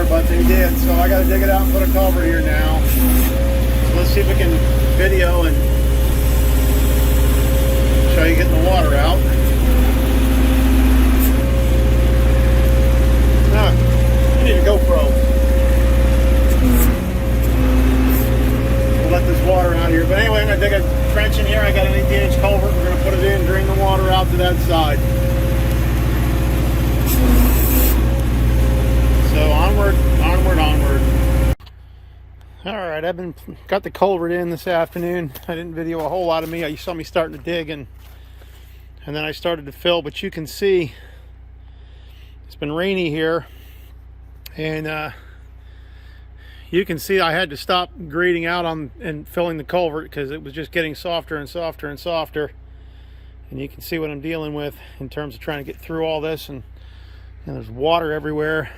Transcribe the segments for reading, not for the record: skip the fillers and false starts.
water, but they did. So I got to dig it out and put a culvert here now. So let's see if we can video and show you getting the water out. I need a GoPro. We'll let this water out here. But anyway, I'm going to dig a trench in here. I got an 18-inch culvert. We're going to put it in, drain the water out to that side. So onward, onward, onward. Alright, I've got the culvert in this afternoon. I didn't video a whole lot of me. You saw me starting to dig and then I started to fill, but you can see it's been rainy here, and you can see I had to stop grading out on and filling the culvert because it was just getting softer and softer and softer. And you can see what I'm dealing with in terms of trying to get through all this, and there's water everywhere.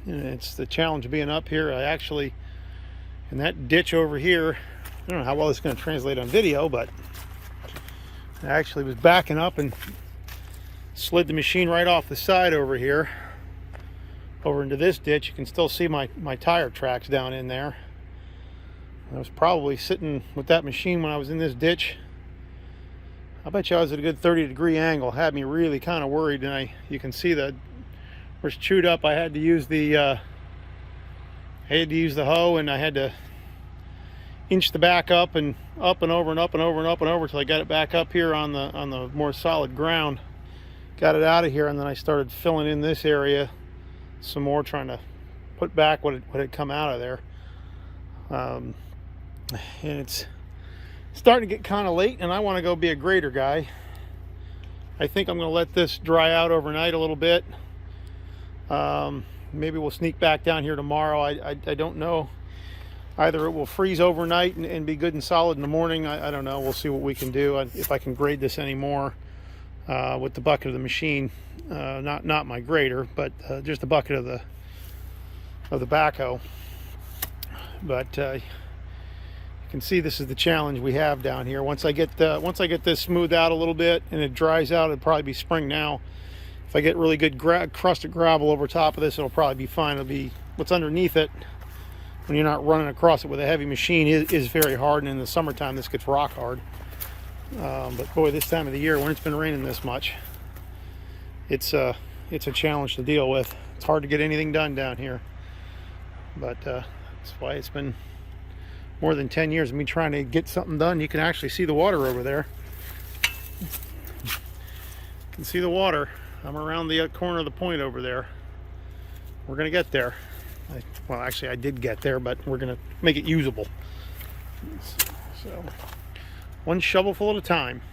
And it's the challenge of being up here. I actually, in that ditch over here, I don't know how well it's going to translate on video, but I actually was backing up and slid the machine right off the side over here, over into this ditch. You can still see my tire tracks down in there. I was probably sitting with that machine when I was in this ditch. I bet you I was at a good 30-degree angle. Had me really kind of worried, and you can see that was chewed up. I had to use the hoe, and I had to inch the back up and over and up and over and up and over till I got it back up here on the more solid ground. Got it out of here, and then I started filling in this area some more, trying to put back what had come out of there. And it's starting to get kind of late, and I want to go be a grader guy. I think I'm going to let this dry out overnight a little bit. Maybe we'll sneak back down here tomorrow. I don't know. Either it will freeze overnight and be good and solid in the morning. I don't know. We'll see what we can do. If I can grade this anymore with the bucket of the machine, not my grader, but just the bucket of the backhoe. But you can see this is the challenge we have down here. Once I get this smoothed out a little bit and it dries out, it'll probably be spring now. If I get really good crusted gravel over top of this, it'll probably be fine. It'll be what's underneath it when you're not running across it with a heavy machine is very hard, and in the summertime this gets rock hard. But boy, this time of the year when it's been raining this much, it's a challenge to deal with. It's hard to get anything done down here, but that's why it's been more than 10 years of me trying to get something done. You can actually see the water over there. You can see the water. I'm around the corner of the point over there. We're gonna get there. Well, actually I did get there, but we're gonna make it usable. So one shovelful at a time.